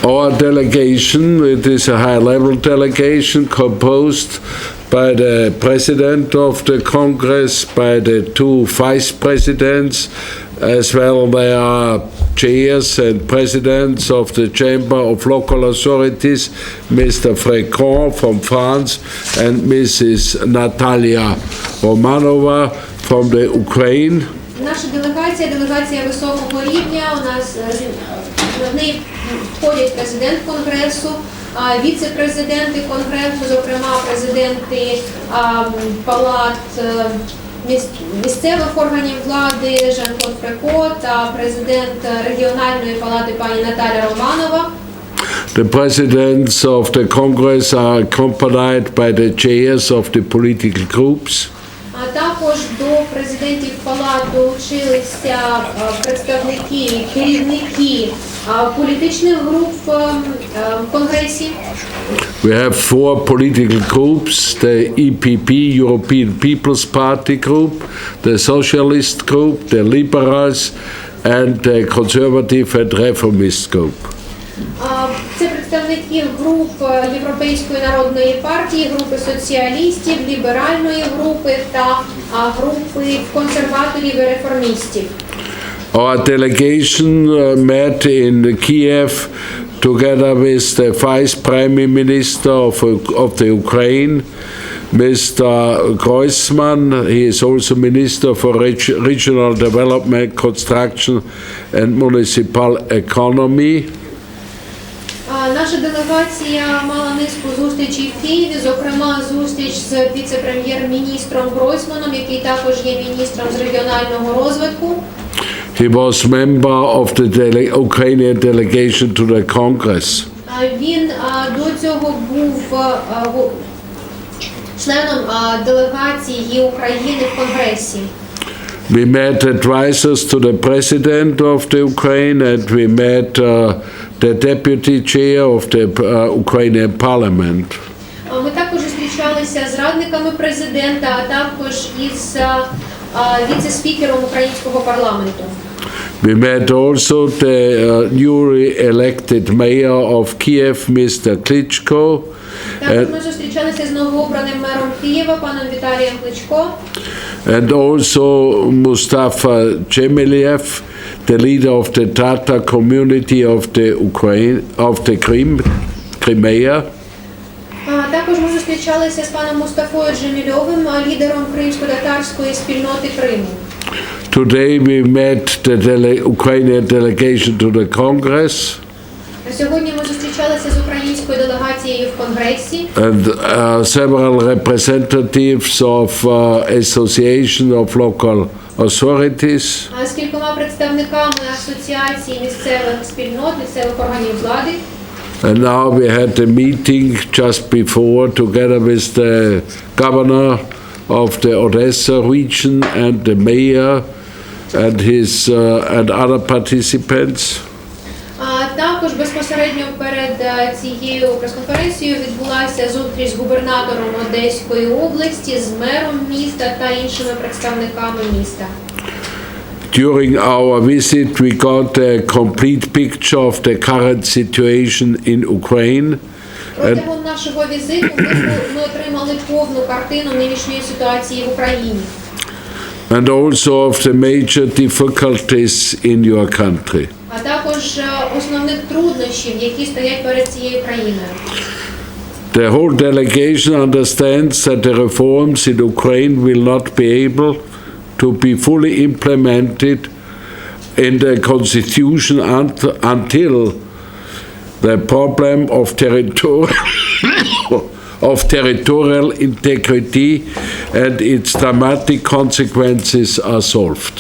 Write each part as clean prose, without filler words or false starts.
Our delegation, it is a high-level delegation composed by the president of the Congress, by the two vice presidents, as well there are chairs and presidents of the Chamber of Local Authorities, Mr. Fréquent from France and Mrs. Natalia Romanova from the Ukraine. Наша делегація високого рівня. У нас в неї входять президент Конгресу, віце-президенти Конгресу, зокрема президенти палат місцевих органів влади Жан-Клод Фреко та президент регіональної палати пані Наталя Романова. The presidents of the Congress are accompanied by the chairs of the political groups. Також до президентів палат долучилися представники, керівники політичних груп в Конгресі. We have four political groups: the EPP, European People's Party group, the Socialist group, the Liberals, and the Conservative and Reformist group. Це представники груп Європейської народної партії, групи соціалістів, ліберальної групи та групи консерваторів і реформістів. Our delegation met in Kiev together with the Vice Prime Minister of the Ukraine, Mr. Groisman. He is also Minister for Regional Development, Construction and Municipal Economy. Наша делегація мала низку зустрічей в Києві, зокрема зустріч з віце-прем'єр-міністром Гройсманом, який також є міністром з регіонального розвитку. He was member of the Ukrainian delegation to the Congress. Він до цього був членом делегації України в Конгресі. We met advisors to the president of the Ukraine, and we met the deputy chair of the Ukrainian parliament. Ми також зустрічалися з радниками президента, а також із віце-спікером українського парламенту. We met also the newly elected mayor of Kiev, Mr. Klitschko. Також ми зустрічалися з новообраним мером Києва, паном Віталієм Кличко. And also Mustafa Chemiliev, the leader of the Tatar community of the Ukraine, of the Crimea. Також ми зустрічалися з паном Мустафою Джемільовим, лідером кримсько-татарської спільноти Криму. Today we met the Ukrainian delegation to the Congress. Сьогодні ми зустрічалися з українською делегацією в Конгресі. And several representatives of Association of Local Authorities. З кількома представниками асоціації місцевих спільнот, місцевих органів влади. And now we had a meeting just before together with the governor of the Odessa region and the mayor and his and other participants. Також безпосередньо перед цією прес-конференцією відбулася зустріч з губернатором Одеської області, з мером міста та іншими представниками міста. During our visit, we got a complete picture of the current situation in Ukraine. Протягом нашого візиту ми отримали повну картину нинішньої ситуації в Україні. And also of the major difficulties in your country. А також основних труднощів, які стоять перед цією країною. The whole delegation understands that the reforms in Ukraine will not be able to be fully implemented in the constitution until the problem of territorial integrity and its dramatic consequences are solved.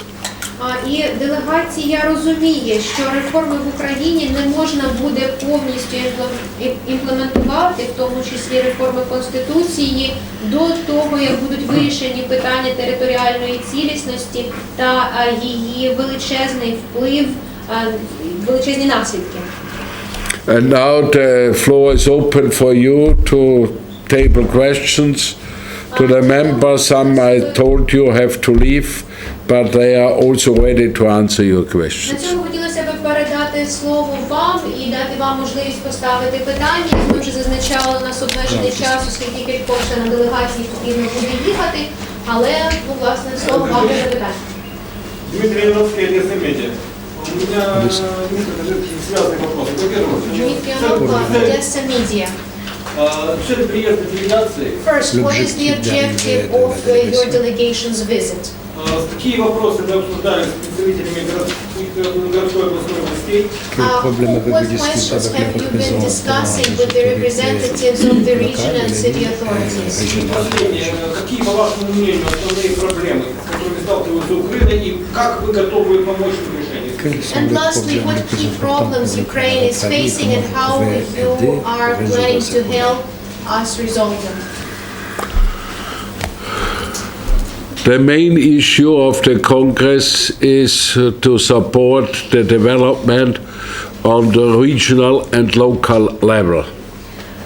І делегація розуміє, що реформи в Україні не можна буде повністю імплементувати, в тому числі реформи Конституції, до того, як будуть вирішені питання територіальної цілісності та її величезний вплив, величезні наслідки. And now the floor is open for you to table questions to the members. Some I told you have to leave, but they are also ready to answer your На questions. цьому хотілося б передати слово вам і дати вам можливість поставити питання. Як ми вже зазначали, у нас обмежений час, оскільки кількох членам делегації потрібно буде їхати. Але, ну, власне, слово вам для запитання. Дмитрий Яновский, Одесса, медиа. У меня несколько связанных вопросов. Во-первых, Дмитрий Яновский, Одесса, медиа. цель приезда делегации. First, what is the objective of your delegation's visit? Какие вопросы вы обсуждали с представителями городской областной властей? What questions have you been discussing with the representatives of the region and city authorities? Последнее. Какие, по вашему мнению, основные проблемы, с которыми сталкивается Украина, и как вы готовы помочь в решении? And lastly, what key problems Ukraine is facing and how you are planning to help us resolve them? The main issue of the Congress is to support the development on the regional and local level.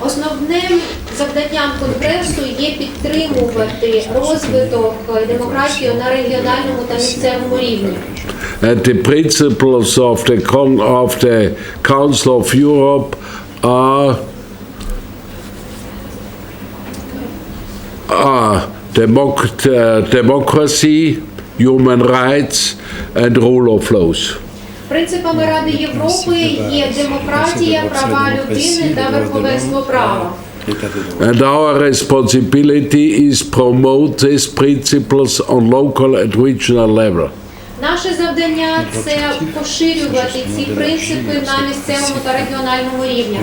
Основним завданням Конгресу є підтримувати розвиток демократії на регіональному та місцевому рівні. And the principles of the Council of Europe are democracy, human rights, and rule of laws. Принципами Ради Європи є демократія, права людини та верховенство права. And our responsibility is promote these principles on local and regional level. Наше завдання – це поширювати ці принципи на місцевому та регіональному рівні.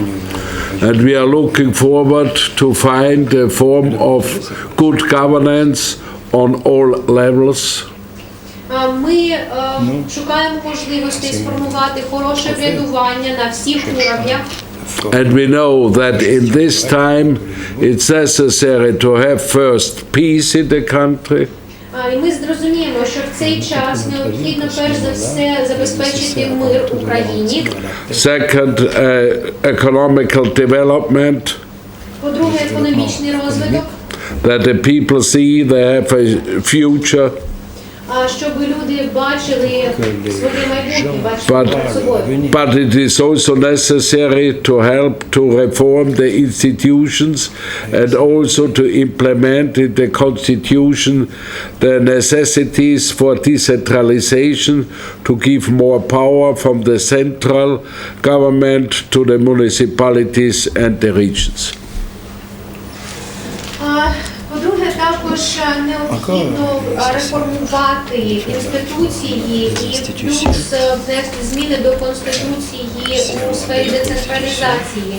And we are looking forward to find a form of good governance on all levels. Ми шукаємо можливості сформувати хороше врядування на всіх уровнях. And we know that in this time it's necessary to have first peace in the country. І ми зрозуміємо, що в цей час необхідно перш за все забезпечити мир в Україні. Second, economical development. По-друге, економічний розвиток. That the people see they have a future. Щоб люди бачили своє майбутнє, бачили перед собою. But it is also necessary to help to reform the institutions and also to implement in the constitution the necessities for decentralization, to give more power from the central government to the municipalities and the regions. По-друге, також необхідно реформувати інституції і плюс внести зміни до Конституції у сфері децентралізації,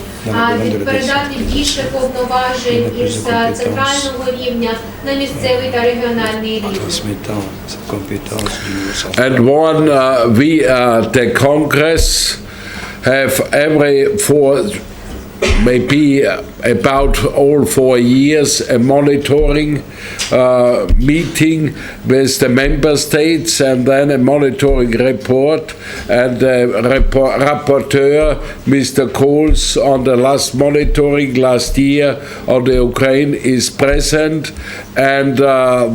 передати більше повноважень із центрального рівня на місцевий та регіональний рівень. And one, the Congress have maybe about all 4 years a monitoring meeting with the member states, and then a monitoring report, and the rapporteur Mr. Kohls on the last monitoring last year on the Ukraine is present, and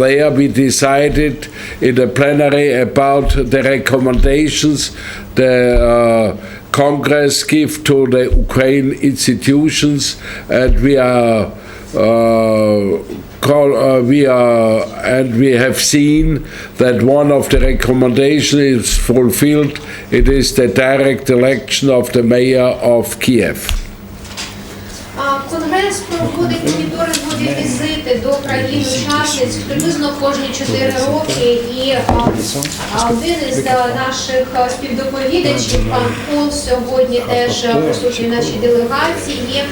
there we decided in the plenary about the recommendations the Congress give to the Ukraine institutions, and we have seen that one of the recommendations is fulfilled. It is the direct election of the mayor of Kiev. Конгрес проводить моніторингові візити до країн-учасниць приблизно кожні 4 роки, і один із наших співдоповідачів, пан Кол, сьогодні теж присутній в нашій делегації.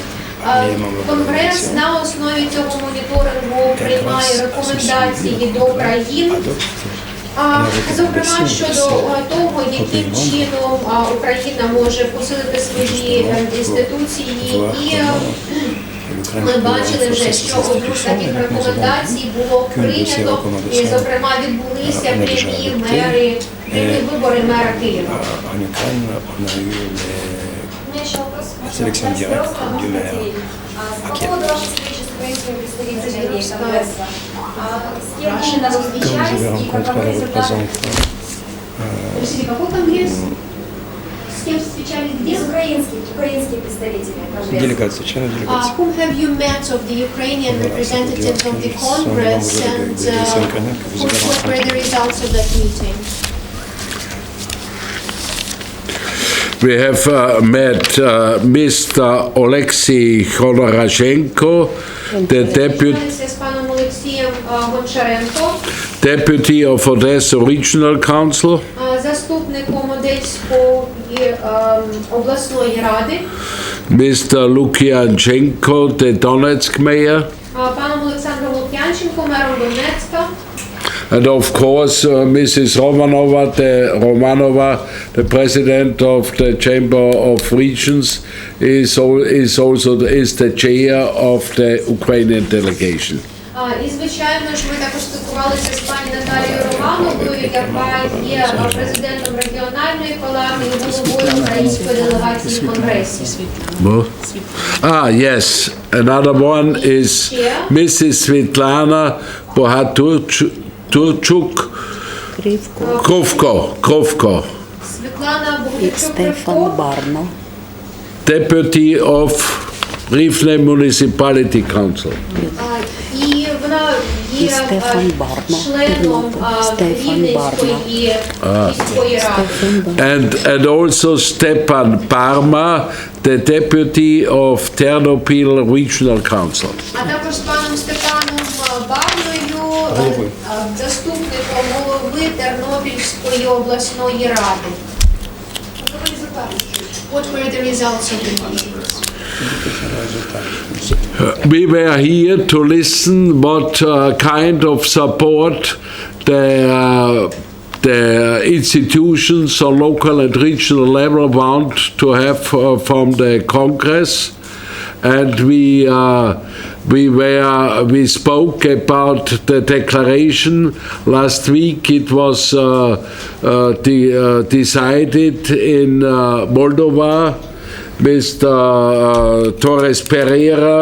Конгрес на основі цього моніторингу приймає рекомендації до країн, зокрема щодо того, яким чином Україна може посилити свої інституції, і ми бачили вже, що одну з таких рекомендацій було прийнято, і, зокрема, відбулися прямі вибори мера Києва. Sélection directe du maire à Kiev. украинскими представителями Конгресса. С кем именно вы встречались и каковы результаты? Подождите, какой конгресс? С кем встречались? Где? С украинские представители Конгресса. Делегации, члены делегации. Whom have you met of the Ukrainian representatives of the Congress and what were the results of that meeting? We have met Mr. Alexei Khodoroshenko, the З паном Олексієм Гончаренко, deputy of Odessa Regional Council, заступником Одеської обласної ради, Mr. Lukyanchenko, the Donetsk mayor, паном Олександром Лук'янченко, мером Донецька, and of course Mrs. Romanova, the president of the Chamber of Regions, is the chair of the Ukrainian delegation. І, звичайно ж, ми також спілкувалися з пані Наталією Романовою, яка є президентом регіональної палати і головою української делегації в Конгресі. Yes, another one is Mrs. Svetlana Bohaturchuk Krovko, Світлана Стефан deputy of Rivne Municipality Council. І вона є членом Рівненської міської ради. And also Stepan Parma, the deputy of Ternopil Regional Council. А також з паном Степаном Барною, заступником голови Тернопільської обласної ради. What were the results of the meeting? We were here to listen what kind of support the institutions on local and regional level want to have from the Congress, and we spoke about the declaration. Last week it was decided in Moldova. Mr. Torres Pereira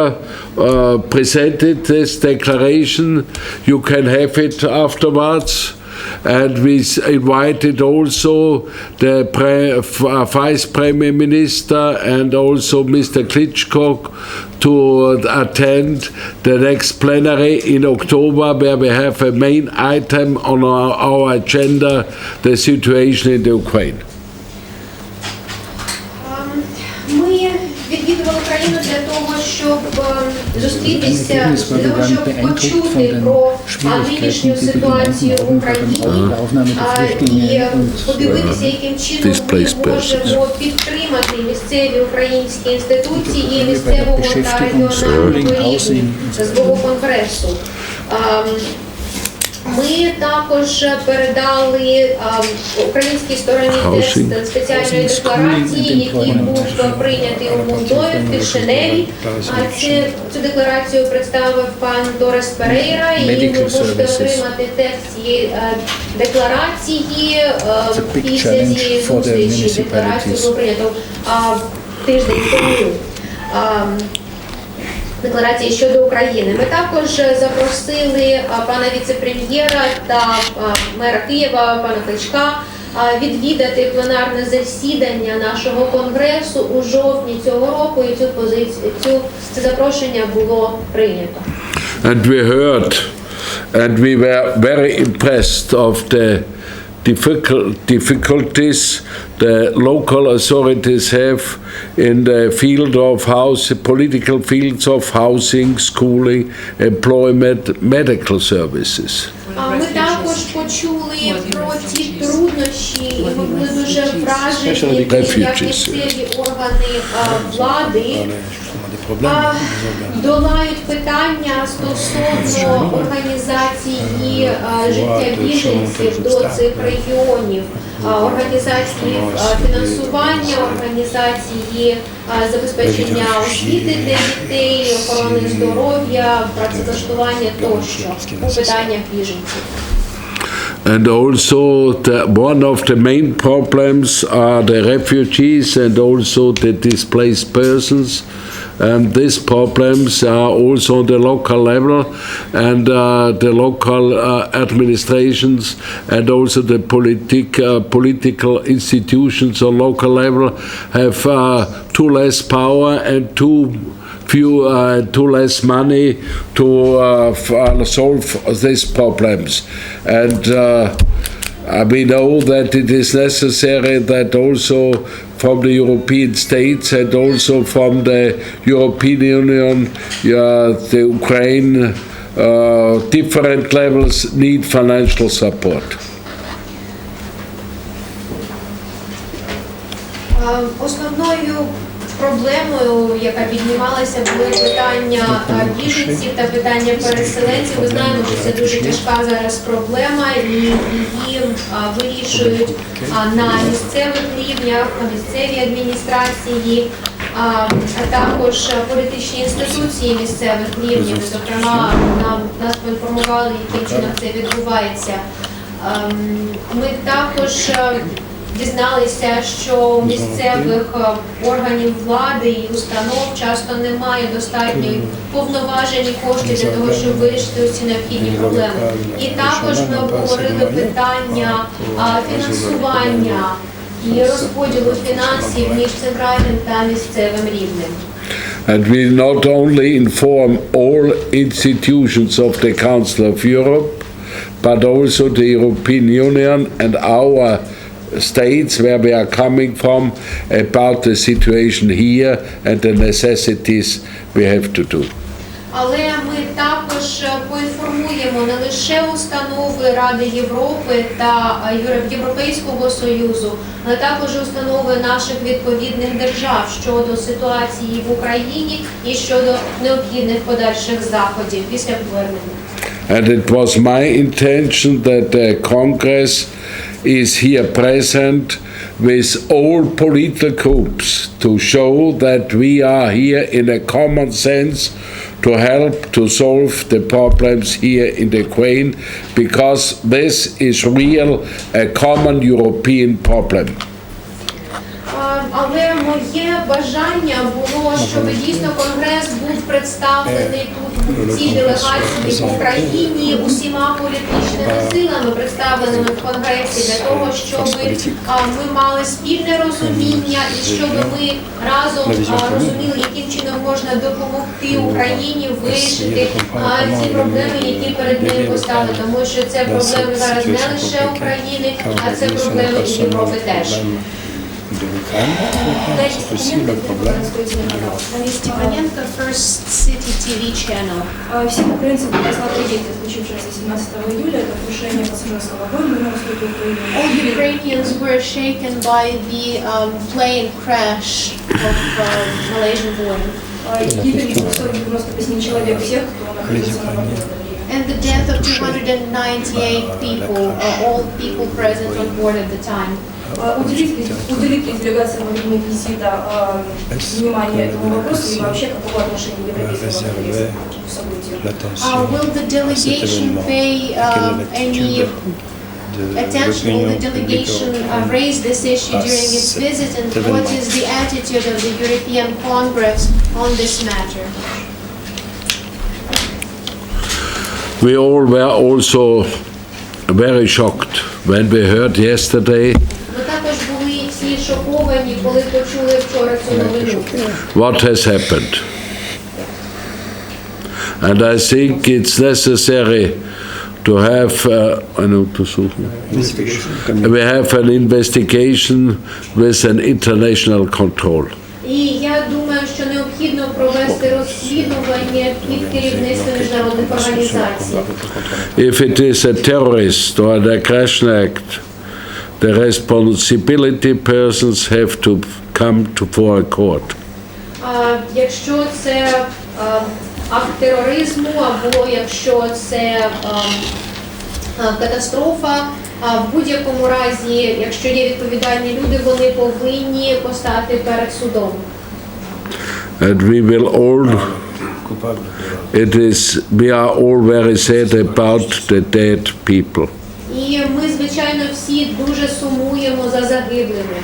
presented this declaration. You can have it afterwards. And we invited also the Vice Premier Minister and also Mr. Klitschko to attend the next plenary in October, where we have a main item on our agenda, the situation in the Ukraine. Ми відвідували країну для того, щоб зустрітися, для того, щоб почути про нинішню ситуацію в Україні і подивитися, яким чином ми можемо підтримати місцеві українські інституції місцевого та регіонального рівня свого конгресу. Ми також передали українській стороні текст спеціальної декларації, який був прийнятий у Молдові в Кишиневі. Цю декларацію представив пан Торес Перейра, і ви можете отримати текст цієї декларації після цієї зустрічі. Декларацію було прийнято тиждень тому. Декларації щодо України. Ми також запросили пана віце-прем'єра та мера Києва, пана Кличка, відвідати пленарне засідання нашого конгресу у жовтні цього року, і це запрошення було прийнято. And we heard, and we were very impressed of the difficulties the local authorities have in the field of political fields of housing, schooling, employment, medical services. Ми також почули про ті труднощі, і ми були дуже вражені, як місцеві органи влади долають питання стосовно організації життя біженців до цих регіонів, організації фінансування, організації забезпечення освіти для дітей, охорони здоров'я, працевлаштування тощо у питаннях біженців. And also, one of the main problems are the refugees and also the displaced persons. And these problems are also on the local level, and the local administrations and also the political institutions on local level have too less power and too less money to solve these problems. And we know that it is necessary that also from the European states and also from the European Union, the Ukraine, different levels need financial support. Основною проблемою, яка піднімалася, були питання біженців та питання переселенців. Ми знаємо, що це дуже тяжка зараз проблема, і її вирішують на місцевих рівнях, на місцевій адміністрації, а також політичні інституції місцевих рівнів. Зокрема, нас поінформували, яким чином це відбувається. Ми також дізналися, що у місцевих органів влади і установ часто немає достатньої повноважень і коштів для того, щоб вирішити усі необхідні проблеми. І також ми обговорили питання фінансування і розподілу фінансів між центральним та місцевим рівнем. And we not only inform all institutions of the Council of Europe, but also the European Union and our states where we are coming from about the situation here and the necessities we have to do. Але ми також поінформуємо не лише установи Ради Європи та Європейського Союзу, але також установи наших відповідних держав щодо ситуації в Україні і щодо необхідних подальших заходів після повернення. And it was my intention that the Congress is here present with all political groups to show that we are here in a common sense to help to solve the problems here in the Ukraine, because this is real a common European problem. Але моє бажання було, щоб дійсно Конгрес був представлений тут в цій делегації в Україні усіма політичними силами, представленими в Конгресі, для того, щоб ми мали спільне розуміння і щоб ми разом розуміли, яким чином можна допомогти Україні вирішити ті проблеми, які перед нею постали. Тому що це проблеми зараз не лише України, а це проблеми і Європи теж. Степаненко, First City TV Channel. Всем украинцам посмотрели случившееся 17 июля, это крушение пассажирского поезда на востоке Украины. All Ukrainians were shaken by the plane crash of Malaysian Boeing. Гибель 298 человек, всех, кто находился на борту. And the death of 298 people, all people present on board at the time. Уделить ли делегация во время визита внимание этому вопросу и вообще какого отношения Европейского Союза к событию? Will the delegation pay any attention? Will the delegation raise this issue during its visit? And what is the attitude of the European Congress on this matter? We all were also very shocked when we heard yesterday what has happened. And I think it's necessary to have we have an investigation with an international control. І я думаю, що необхідно провести розслідування під керівництвом міжнародних організацій. If it is a terrorist or an aggression act, the responsibility persons have to come for a court. Якщо це акт тероризму або якщо це катастрофа, в будь-якому разі, якщо є відповідальні люди, вони повинні постати перед судом. And we will all, we are all very sad about the dead people. І ми звичайно, всі дуже сумуємо за загиблими.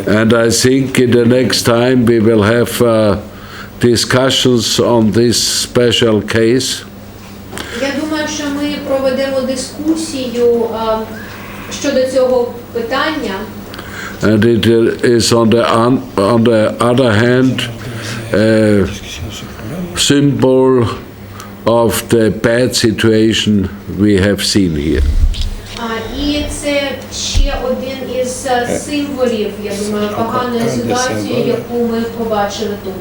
And I think in the next time we will have discussions on this special case. Я думаю, що ми проведемо дискусію щодо цього питання. And it is on the other hand a symbol of the bad situation we have seen here. І це ще один із символів, я думаю, поганої ситуації, яку ми побачили тут.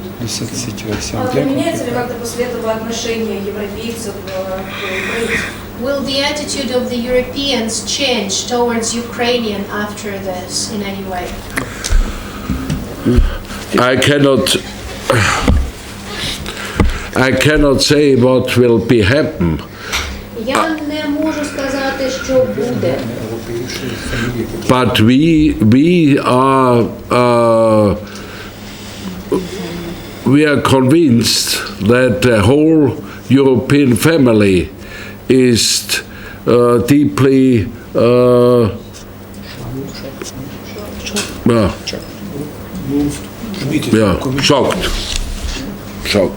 Поменяется ли как-то после этого отношение европейцев к Украине? Will the attitude of the Europeans change towards Ukrainian after this in any way? I cannot say what will be happen. Я не можу сказати, що буде. But we are convinced that the whole European family is deeply shocked.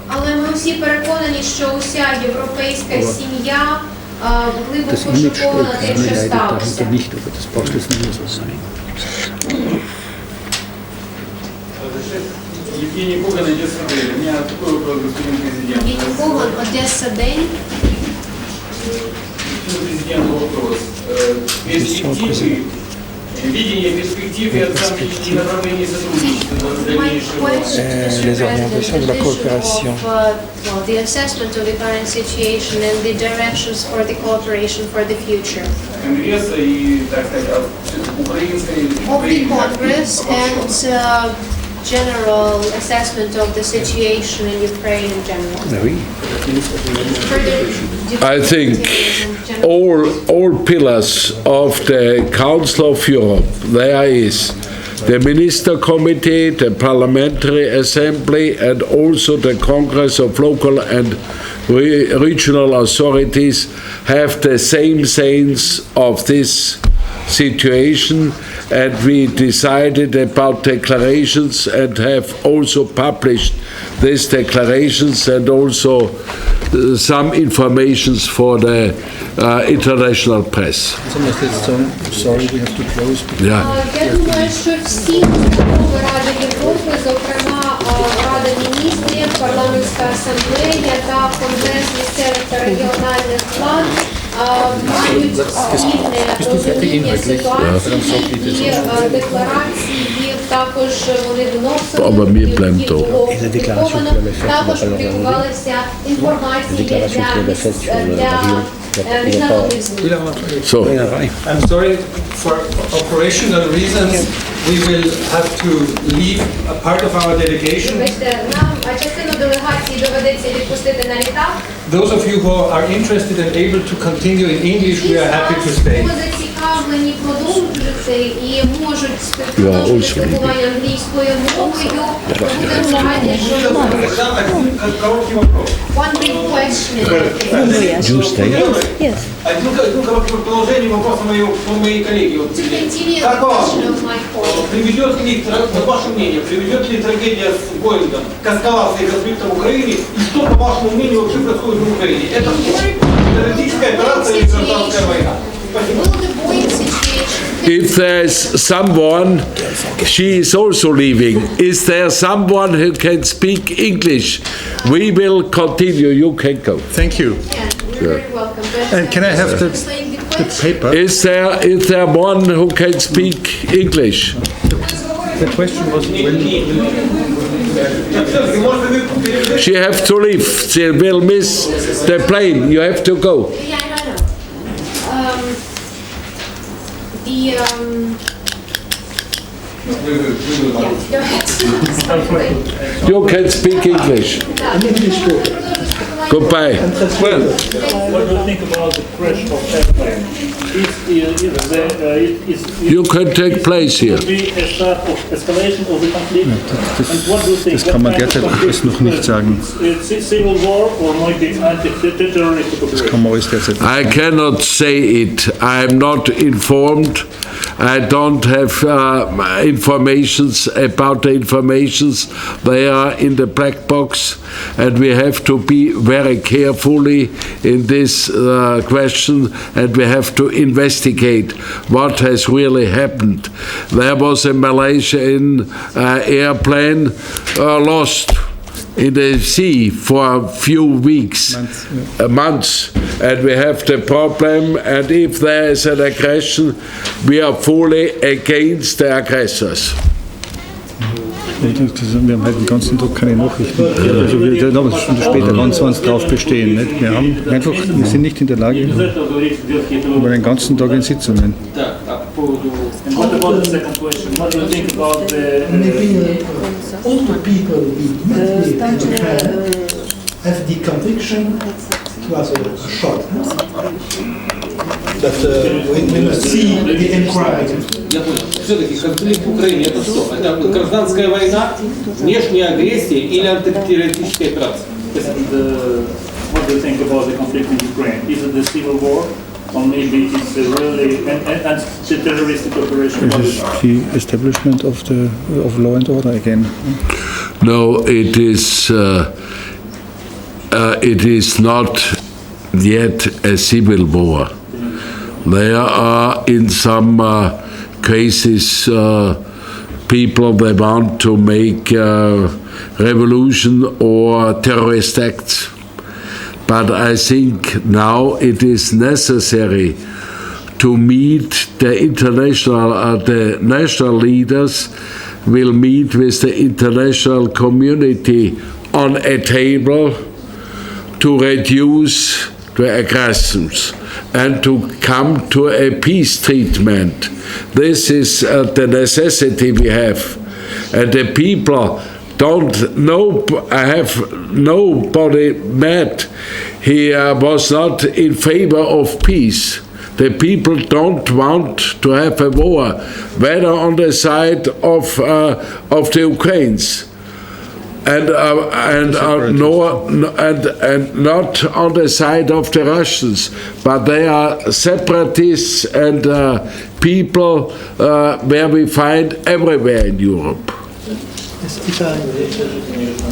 Але ми всі переконані, що уся європейська сім'я глибоко шокована тим, що сталося. Евгений Коган, Одесса, День. У меня такой вопрос, господин президент. Евгений Коган, Одесса, День. Президенту вопрос. Перспективы, видение перспективы и оценки и направления сотрудничества в дальнейшем. Les orientations de la coopération. The assessment of the current situation and the directions for the cooperation for the future. Конгресса и, так сказать, украинской... Of the Congress and general assessment of the situation in Ukraine in general. I think all pillars of the Council of Europe, there is the Minister Committee, the Parliamentary Assembly, and also the Congress of Local and Regional Authorities have the same sense of this situation, and we decided about declarations and have also published these declarations and also some informations for the international press. Sorry, we have to close. Yeah. Я думаю, що всі установи Ради Європи, зокрема Рада міністрів, парламентська асамблея та Конгрес місцевих та регіональних влад мають спільне розуміння ситуації і декларації, також вони вносили, також публікувалися інформації для міжнародних ЗМІ. So, I'm sorry, for operational reasons, we will have to leave a part of our delegation. Нам частину делегації доведеться відпустити на літак. Those of you who are interested and able to continue in English, we are happy to stay. Хто зацікавлені продовжити і можуть продовжити спілкування англійською мовою, будемо раді, що Короткий вопрос. one big question. Yes. Один короткий продолжение вопроса моей коллеги. To continue the Как вам? question of my colleague. Приведет ли, по вашему мнению, приведет ли трагедия с Боингом к эскалации конфликта в Украине и что, по вашему мнению, вообще происходит в Украине? Это террористическая операция или гражданская война? Will the Boeing situation if there's someone, she is also leaving. Is there someone who can speak English? We will continue. You can go. Thank you. you're very welcome. But, And can I have the paper? Is there one who can speak English? The question was She have to leave. She will miss the plane. You have to go. Yeah, I know. Go ahead. You can speak English. Так, ми продовжимо спілкування Goodbye. Well, what do you think about the crash of airplane? You can take place here. Be a start of escalation of the conflict? And what do you think? Das kann man derzeit alles noch nicht sagen. Civil war or maybe anti-terrorist operation? Kann man alles derzeit nicht I sagen. cannot say it. I am not informed. I don't have informations about the informations. They are in the black box, and we have to be very carefully in this question, and we have to investigate what has really happened. There was a Malaysian airplane lost in the sea for a few weeks, months, and we have the problem, and if there is an aggression, we are fully against the aggressors. Wir haben halt den ganzen Tag keine Nachrichten. Also wir werden aber später ganz drauf bestehen. Nicht? Wir sind nicht in der Lage, über den ganzen Tag in Sitzungen. And what about the second question? What do you think about the... Maybe all the people we met in Ukraine have the conviction it was a shot. But we must see the inquiry. Я понял. Все-таки конфликт в Украине это что? Это гражданская война, внешняя агрессия или антитеррористическая операция? What do you think about the conflict in Ukraine? Is it the civil war? Or maybe it's a really anti-terroristic operation? It is the establishment of law and order again. No, it is not yet a civil war. There are in some cases people that want to make revolution or terrorist acts. But I think now it is necessary to meet the international, the national leaders will meet with the international community on a table to reduce the aggressions and to come to a peace treatment. This is the necessity we have. And the people don't know, I have nobody met. He was not in favor of peace. The people don't want to have a war, whether on the side of the Ukrainians and not on the side of the Russians, but they are separatists and people where we find everywhere in Europe.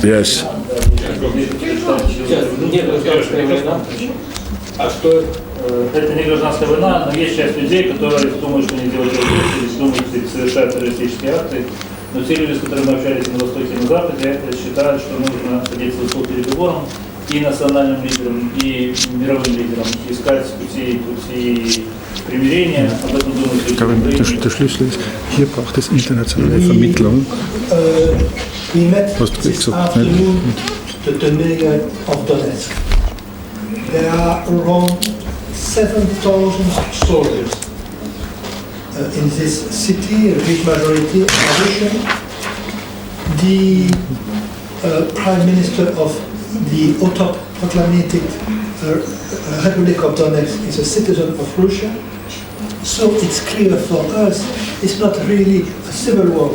Yes. А что это не гражданская война, но есть часть людей, которые думают, что они делают террористические, думают, что совершают террористические акты. Но те люди, с которыми мы общались на Востоке и на Западе, считают, что нужно садиться за стол переговорам и национальным лидерам, и мировым лидерам, искать пути примирения. Об этом думают люди. Der Schlüssel ist, hier braucht es internationale Vermittlung. We met this afternoon the mayor of Donetsk. There are around 7,000 soldiers in this city, a big majority are Russian. The Prime Minister of the autoproclamated Republic of Donetsk is a citizen of Russia. So it's clear for us, it's not really a civil war.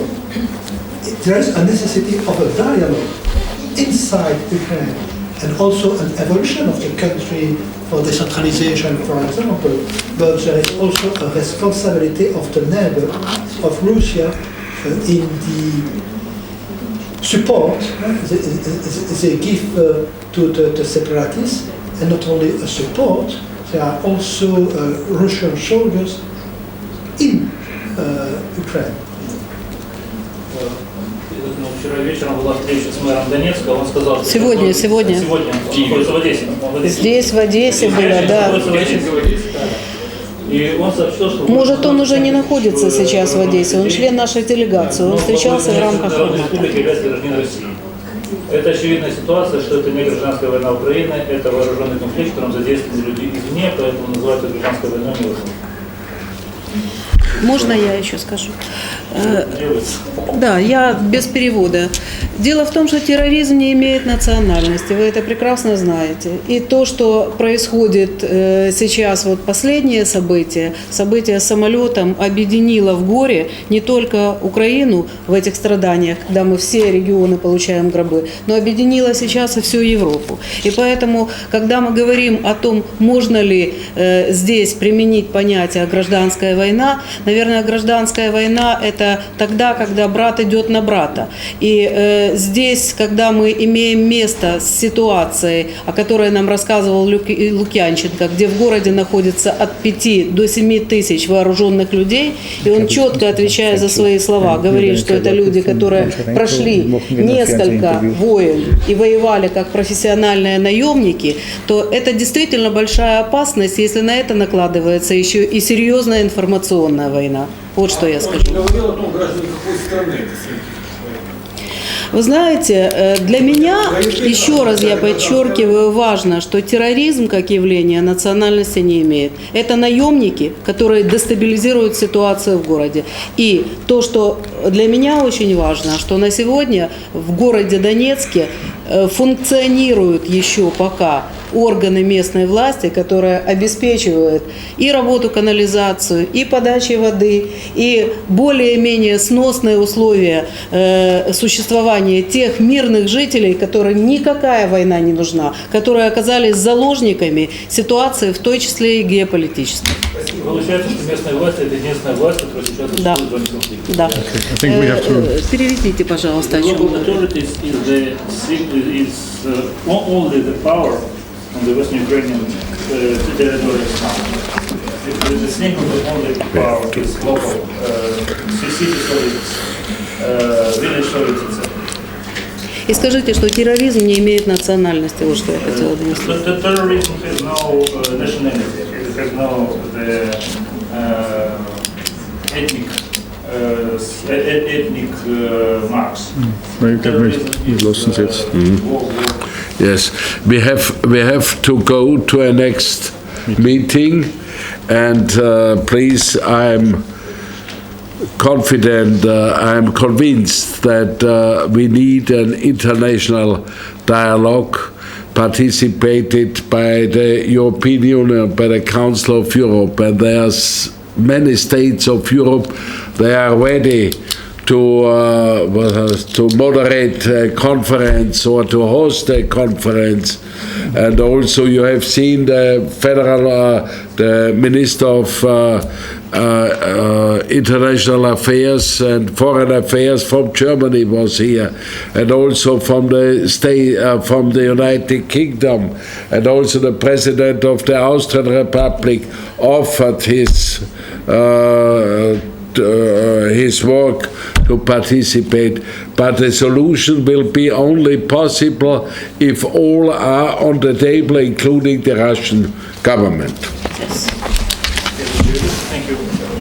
There is a necessity of a dialogue inside Ukraine and also an evolution of the country for decentralization, for example. But there is also a responsibility of the neighbor of Russia in the support they give to the separatists, and not only a support, there are also Russian soldiers in Ukraine. Вчера вечером была встреча с мэром Донецка, он сказал... Сегодня. Сегодня. Он находится в Одессе. Здесь, в Одессе было, да. И он сообщил, что... Может, он уже не находится сейчас в Одессе, он член нашей делегации, он встречался в рамках формата. Это очевидная ситуация, что это не гражданская война Украины, это вооруженный конфликт, в котором задействованы люди извне, поэтому называют это гражданской войной не важно. Можно я еще скажу? Да, я без перевода. Дело в том, что терроризм не имеет национальности, вы это прекрасно знаете. И то, что происходит сейчас, вот последние события с самолетом объединило в горе не только Украину в этих страданиях, когда мы все регионы получаем гробы, но объединило сейчас и всю Европу. И поэтому, когда мы говорим о том, можно ли здесь применить понятие «гражданская война», наверное, гражданская война – это тогда, когда брат идет на брата. И здесь, когда мы имеем место с ситуацией, о которой нам рассказывал Лукьянченко, где в городе находится от 5 до 7 тысяч вооруженных людей, и он четко, отвечая за свои слова, говорит, что это люди, которые прошли несколько войн и воевали как профессиональные наемники, то это действительно большая опасность, если на это накладывается еще и серьезная информационная война. Вот что я скажу. Вы знаете, для меня, еще раз я подчеркиваю, важно, что терроризм как явление национальности не имеет. Это наемники, которые дестабилизируют ситуацию в городе. И то, что для меня очень важно, что на сегодня в городе Донецке функционируют еще пока органы местной власти, которые обеспечивают и работу канализацию, и подачи воды, и более-менее сносные условия существования тех мирных жителей, которым никакая война не нужна, которые оказались заложниками ситуации, в той числе и геополитической. Получается, что местная власть – это единственная власть, которая сейчас существует в конфликте. Да. Переведите, пожалуйста, о чем only the power on the Western Ukrainian territory now. The single only power is local, city soldiers, village soldiers, etc. И скажите, что терроризм не имеет национальности, вот что я хотела донести. Terrorism has no nationality, it has no ethnic marks. Yes, we have to go to a next meeting, and please, I'm confident, I'm convinced that we need an international dialogue participated by the European Union, by the Council of Europe, and there's many states of Europe, they are ready to moderate a conference or to host a conference. And also you have seen the the Minister of International Affairs and Foreign Affairs from Germany was here, and also from the from the United Kingdom, and also the President of the Austrian Republic offered his work to participate, but the solution will be only possible if all are on the table, including the Russian government. Yes.